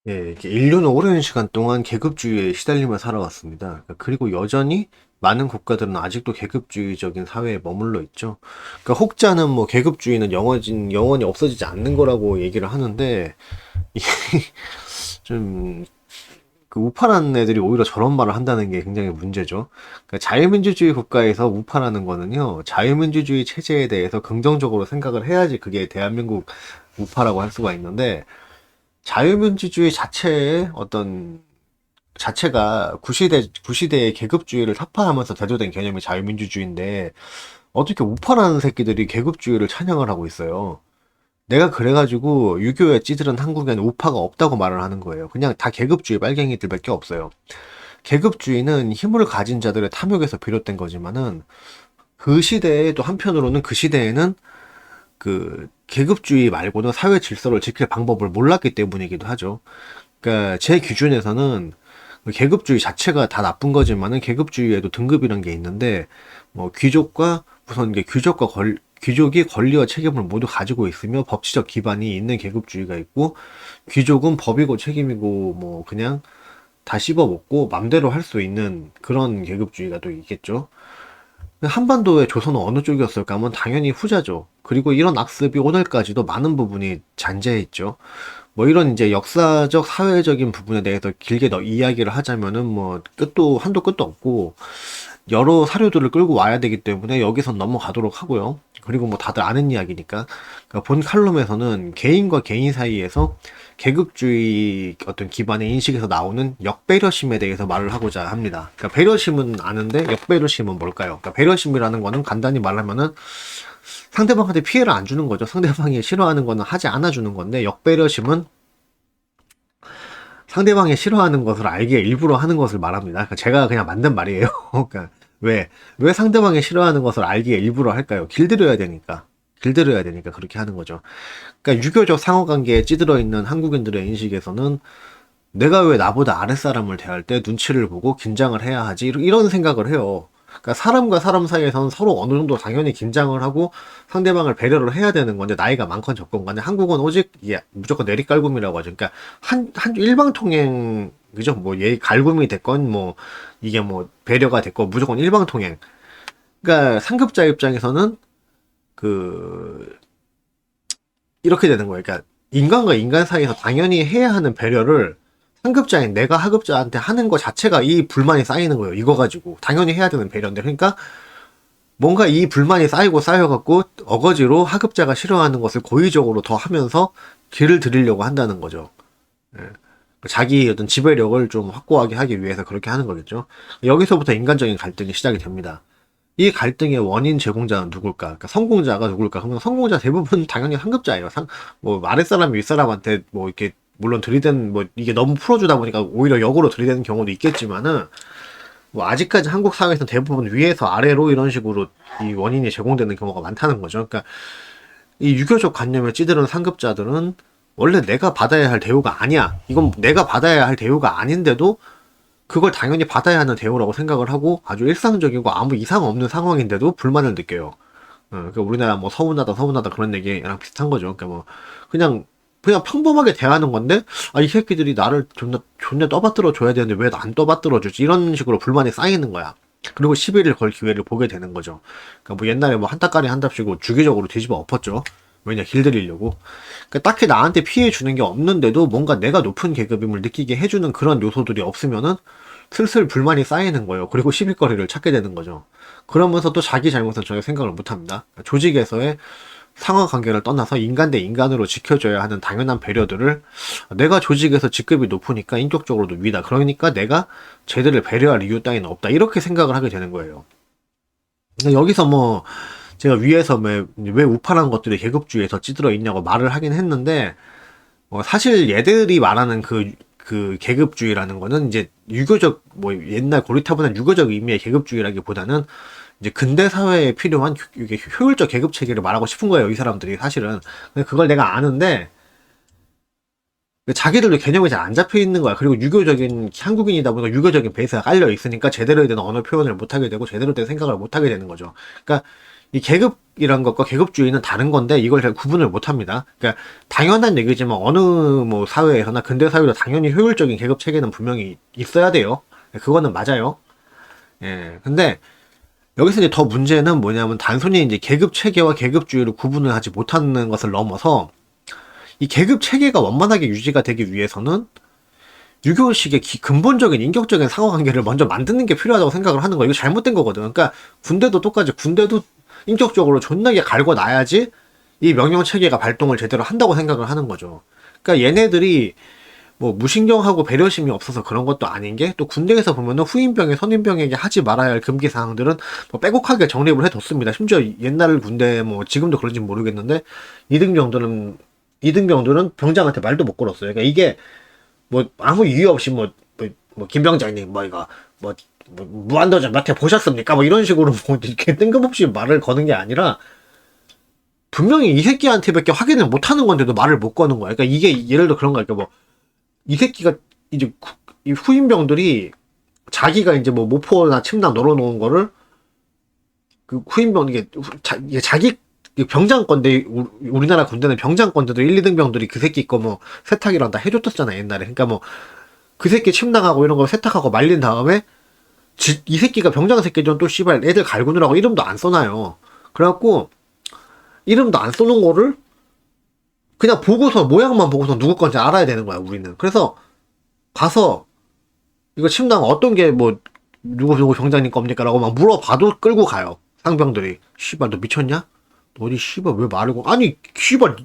예, 이렇게 인류는 오랜 시간 동안 계급주의에 시달리며 살아왔습니다. 그리고 여전히 많은 국가들은 아직도 계급주의적인 사회에 머물러 있죠. 그러니까 혹자는 뭐 계급주의는 영원히 없어지지 않는 거라고 얘기를 하는데, 이게 좀, 그 우파라는 애들이 오히려 저런 말을 한다는 게 굉장히 문제죠. 그러니까 자유민주주의 국가에서 우파라는 거는요, 자유민주주의 체제에 대해서 긍정적으로 생각을 해야지 그게 대한민국 우파라고 할 수가 있는데, 자유민주주의 자체의 어떤 자체가 구시대의 계급주의를 타파하면서 대두된 개념이 자유민주주의인데 어떻게 우파라는 새끼들이 계급주의를 찬양을 하고 있어요. 내가 그래가지고 유교에 찌들은 한국에는 우파가 없다고 말을 하는 거예요. 그냥 다 계급주의 빨갱이들밖에 없어요. 계급주의는 힘을 가진 자들의 탐욕에서 비롯된 거지만은 그 시대에 또 한편으로는 그 시대에는 그 계급주의 말고는 사회 질서를 지킬 방법을 몰랐기 때문이기도 하죠. 그러니까 제 기준에서는 계급주의 자체가 다 나쁜 거지만은 계급주의에도 등급이란 게 있는데 뭐 귀족과 우선 이게 귀족이 권리와 책임을 모두 가지고 있으며 법치적 기반이 있는 계급주의가 있고 귀족은 법이고 책임이고 뭐 그냥 다 씹어먹고 맘대로 할 수 있는 그런 계급주의가 또 있겠죠. 한반도의 조선은 어느 쪽이었을까 하면 당연히 후자죠. 그리고 이런 악습이 오늘까지도 많은 부분이 잔재해 있죠. 뭐 이런 이제 역사적, 사회적인 부분에 대해서 길게 더 이야기를 하자면은 뭐 한도 끝도 없고 여러 사료들을 끌고 와야 되기 때문에 여기선 넘어가도록 하고요. 그리고 뭐 다들 아는 이야기니까. 그러니까 본 칼럼에서는 개인과 개인 사이에서 계급주의 어떤 기반의 인식에서 나오는 역배려심에 대해서 말을 하고자 합니다. 그러니까 배려심은 아는데 역배려심은 뭘까요? 그러니까 배려심이라는 거는 간단히 말하면은 상대방한테 피해를 안 주는 거죠. 상대방이 싫어하는 거는 하지 않아 주는 건데 역배려심은 상대방이 싫어하는 것을 알게 일부러 하는 것을 말합니다. 그러니까 제가 그냥 만든 말이에요. 그러니까 왜 상대방이 싫어하는 것을 알기에 일부러 할까요? 길들여야 되니까. 길들여야 되니까 그렇게 하는 거죠. 그러니까 유교적 상호관계에 찌들어 있는 한국인들의 인식에서는 내가 왜 나보다 아랫사람을 대할 때 눈치를 보고 긴장을 해야 하지? 이런 생각을 해요. 그러니까 사람과 사람 사이에서는 서로 어느 정도 당연히 긴장을 하고 상대방을 배려를 해야 되는 건데 나이가 많건 적건 간에 한국은 오직 무조건 내리깔굼이라고 하죠. 그러니까 한 일방통행 그죠? 뭐 갈굼이 됐건 뭐 이게 뭐 배려가 됐건 무조건 일방통행. 그러니까 상급자 입장에서는 그 이렇게 되는 거예요. 그러니까 인간과 인간 사이에서 당연히 해야 하는 배려를 상급자인 내가 하급자한테 하는 것 자체가 이 불만이 쌓이는 거예요. 이거 가지고 당연히 해야 되는 배려인데 그러니까 뭔가 이 불만이 쌓여갖고 어거지로 하급자가 싫어하는 것을 고의적으로 더 하면서 길을 들이려고 한다는 거죠. 예. 자기 어떤 지배력을 좀 확고하게 하기 위해서 그렇게 하는 거겠죠. 여기서부터 인간적인 갈등이 시작이 됩니다. 이 갈등의 원인 제공자는 누굴까? 그러니까 성공자가 누굴까? 그러면 성공자 대부분 당연히 상급자예요. 뭐 아랫사람이 윗사람한테 뭐 이렇게 물론 들이댄 뭐 이게 너무 풀어주다 보니까 오히려 역으로 들이대는 경우도 있겠지만은 뭐 아직까지 한국 사회에서 대부분 위에서 아래로 이런 식으로 이 원인이 제공되는 경우가 많다는 거죠. 그러니까 이 유교적 관념에 찌들은 상급자들은 원래 내가 받아야 할 대우가 아니야. 이건 내가 받아야 할 대우가 아닌데도 그걸 당연히 받아야 하는 대우라고 생각을 하고 아주 일상적이고 아무 이상 없는 상황인데도 불만을 느껴요. 그러니까 우리나라 뭐 서운하다 그런 얘기랑 비슷한 거죠. 그러니까 뭐 그냥 평범하게 대하는 건데 이 새끼들이 나를 존나 떠받들어 줘야 되는데 왜 안 떠받들어 주지 이런 식으로 불만이 쌓이는 거야. 그리고 시비를 걸 기회를 보게 되는 거죠. 그러니까 뭐 옛날에 뭐 한따까리 한답시고 주기적으로 뒤집어 엎었죠. 왜냐 길들이려고. 그러니까 딱히 나한테 피해 주는 게 없는데도 뭔가 내가 높은 계급임을 느끼게 해주는 그런 요소들이 없으면은 슬슬 불만이 쌓이는 거예요. 그리고 시비거리를 찾게 되는 거죠. 그러면서 또 자기 잘못은 전혀 생각을 못 합니다. 그러니까 조직에서의 상하 관계를 떠나서 인간 대 인간으로 지켜줘야 하는 당연한 배려들을 내가 조직에서 직급이 높으니까 인격적으로도 위다. 그러니까 내가 쟤들을 배려할 이유 따위는 없다. 이렇게 생각을 하게 되는 거예요. 근데 여기서 뭐 제가 위에서 왜 우파라는 것들이 계급주의에 찌들어 있냐고 말을 하긴 했는데 사실 얘들이 말하는 그 계급주의라는 거는 이제 유교적 뭐 옛날 고리타분한 유교적 의미의 계급주의라기보다는 이제 근대 사회에 필요한 이게 효율적 계급 체계를 말하고 싶은 거예요, 이 사람들이 사실은. 근데 그걸 내가 아는데 자기들도 개념이 잘 안 잡혀 있는 거야. 그리고 유교적인 한국인이다 보니까 유교적인 베이스가 깔려 있으니까 제대로 된 언어 표현을 못 하게 되고 제대로 된 생각을 못 하게 되는 거죠. 그러니까 이 계급이란 것과 계급주의는 다른 건데 이걸 잘 구분을 못 합니다. 그러니까 당연한 얘기지만 어느 뭐 사회에서나 근대 사회도 당연히 효율적인 계급 체계는 분명히 있어야 돼요. 그거는 맞아요. 예. 근데 여기서 이제 더 문제는 뭐냐면 단순히 이제 계급 체계와 계급주의를 구분을 하지 못하는 것을 넘어서 이 계급 체계가 원만하게 유지가 되기 위해서는 유교식의 근본적인 인격적인 상호관계를 먼저 만드는 게 필요하다고 생각을 하는 거예요. 이거 잘못된 거거든. 그러니까 군대도 똑같이 군대도 인격적으로 존나게 갈고 놔야지 이 명령 체계가 발동을 제대로 한다고 생각을 하는 거죠. 그러니까 얘네들이 뭐 무신경하고 배려심이 없어서 그런 것도 아닌 게 또 군대에서 보면은 후임병에 선임병에게 하지 말아야 할 금기 사항들은 뭐 빼곡하게 정립을 해뒀습니다. 심지어 옛날 군대 뭐 지금도 그런지 모르겠는데 이등병들은 병장한테 말도 못 걸었어요. 그러니까 이게 뭐 아무 이유 없이 뭐 김병장님 뭐 이거 뭐 무한도전 몇 회 보셨습니까? 뭐 이런 식으로 뭐 이렇게 뜬금없이 말을 거는 게 아니라 분명히 이 새끼한테밖에 확인을 못 하는 건데도 말을 못 거는 거야. 그러니까 이게 예를 들어 그런 거야. 그러니까 뭐 이 새끼가 이제 이 후임병들이 자기가 이제 뭐 모포나 침낭 널어놓은 거를 그 후임병 이게 자기 병장권대 우리나라 군대는 병장권대도 1, 2등병들이 그 새끼 거 뭐 세탁이랑 다 해줬었잖아 옛날에. 그러니까 뭐 그 새끼 침낭하고 이런 거 세탁하고 말린 다음에 이 새끼가 병장 새끼전 또 씨발 애들 갈구느라고 이름도 안 써놔요. 그래갖고 이름도 안 써놓은 거를 그냥 보고서 모양만 보고서 누구 건지 알아야 되는 거야 우리는. 그래서 가서 이거 침낭 어떤 게 뭐 누구 병장님 겁니까? 라고 막 물어봐도 끌고 가요 상병들이. 씨발 너 미쳤냐? 너니 씨발 왜 말을 아니 씨발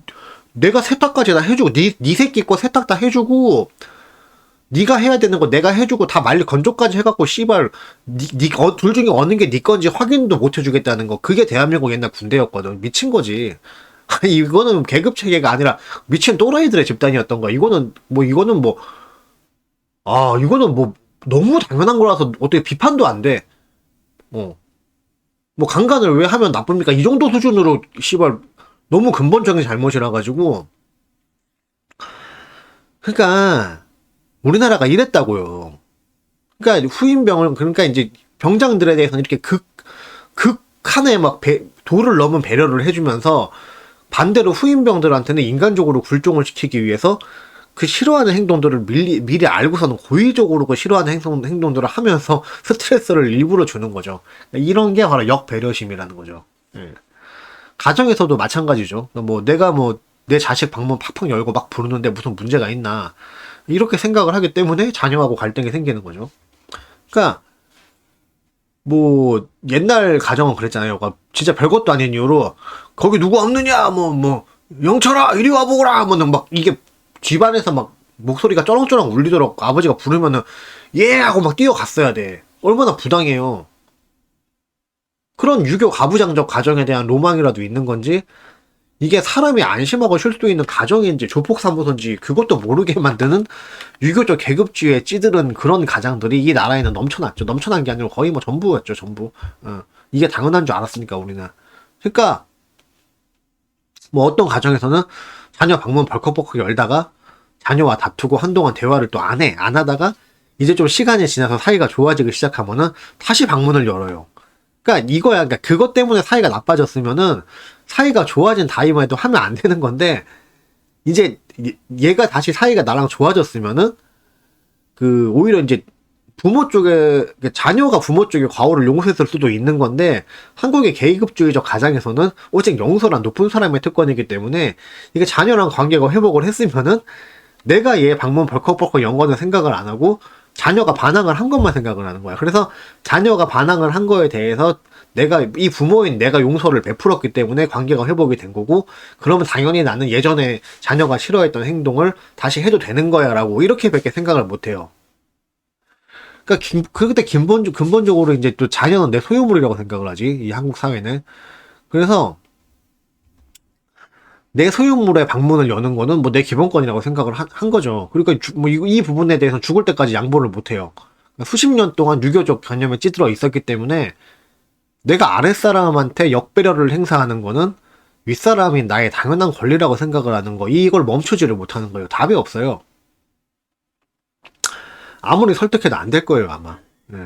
내가 세탁까지 다 해주고 니 새끼 거 세탁 다 해주고 니가 해야 되는 거 내가 해주고 다 말리 건조까지 해갖고 씨발 둘 중에 어느 게 니 건지 확인도 못 해주겠다는 거. 그게 대한민국 옛날 군대였거든. 미친 거지. 아니 이거는 계급 체계가 아니라 미친 또라이들의 집단이었던 거야. 이거는 너무 당연한 거라서 어떻게 비판도 안 돼. 뭐 강간을 왜 하면 나쁩니까? 이 정도 수준으로 씨발 너무 근본적인 잘못이라 가지고. 그러니까 우리나라가 이랬다고요. 그러니까 그러니까 이제 병장들에 대해서는 이렇게 극한의 막 도를 넘은 배려를 해주면서 반대로 후임병들한테는 인간적으로 굴종을 시키기 위해서 그 싫어하는 행동들을 미리 알고서는 고의적으로 그 싫어하는 행동들을 하면서 스트레스를 일부러 주는 거죠. 이런 게 바로 역배려심이라는 거죠. 예. 가정에서도 마찬가지죠. 내가 내 자식 방문 팍팍 열고 막 부르는데 무슨 문제가 있나. 이렇게 생각을 하기 때문에 자녀하고 갈등이 생기는 거죠. 그러니까 옛날 가정은 그랬잖아요. 그러니까 진짜 별것도 아닌 이유로 거기 누구 없느냐 영철아 이리 와보거라 하면은 막 이게 집안에서 막 목소리가 쩌렁쩌렁 울리도록 아버지가 부르면은 예 하고 막 뛰어갔어야 돼. 얼마나 부당해요. 그런 유교 가부장적 가정에 대한 로망이라도 있는 건지 이게 사람이 안심하고 쉴 수 있는 가정인지 조폭사무소인지 그것도 모르게 만드는 유교적 계급주의에 찌들은 그런 가장들이 이 나라에는 넘쳐났죠. 넘쳐난 게 아니고 거의 전부였죠. 전부. 이게 당연한 줄 알았으니까 우리는. 그러니까 어떤 가정에서는 자녀 방문 벌컥벌컥 열다가 자녀와 다투고 한동안 대화를 또 안 하다가 이제 좀 시간이 지나서 사이가 좋아지기 시작하면은 다시 방문을 열어요. 그러니까 이거야. 그러니까 그것 때문에 사이가 나빠졌으면은 사이가 좋아진 다이만 해도 하면 안 되는 건데 이제 얘가 다시 사이가 나랑 좋아졌으면은 오히려 이제 부모 쪽에 자녀가 부모 쪽에 과오를 용서했을 수도 있는 건데 한국의 계급주의적 가정에서는 오직 용서란 높은 사람의 특권이기 때문에 이게 자녀랑 관계가 회복을 했으면은 내가 얘 방문 벌컥벌컥 연 거는 생각을 안 하고 자녀가 반항을 한 것만 생각을 하는 거야. 그래서 자녀가 반항을 한 거에 대해서 이 부모인 내가 용서를 베풀었기 때문에 관계가 회복이 된 거고, 그러면 당연히 나는 예전에 자녀가 싫어했던 행동을 다시 해도 되는 거야 라고 이렇게밖에 생각을 못 해요. 그러니까 그때 근본적으로 이제 또 자녀는 내 소유물이라고 생각을 하지, 이 한국 사회는. 그래서 내 소유물의 방문을 여는 거는 내 기본권이라고 생각을 한 거죠. 그러니까 이 부분에 대해서 죽을 때까지 양보를 못 해요. 수십 년 동안 유교적 개념에 찌들어 있었기 때문에 내가 아랫사람한테 역배려를 행사하는 거는 윗사람인 나의 당연한 권리라고 생각을 하는 거, 이걸 멈추지를 못하는 거예요. 답이 없어요. 아무리 설득해도 안 될 거예요, 아마. 네.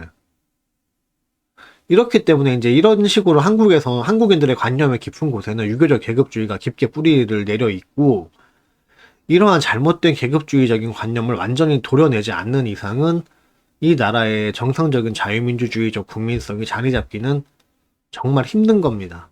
이렇기 때문에 이제 이런 식으로 한국에서 한국인들의 관념의 깊은 곳에는 유교적 계급주의가 깊게 뿌리를 내려 있고, 이러한 잘못된 계급주의적인 관념을 완전히 도려내지 않는 이상은 이 나라의 정상적인 자유민주주의적 국민성이 자리 잡기는 정말 힘든 겁니다.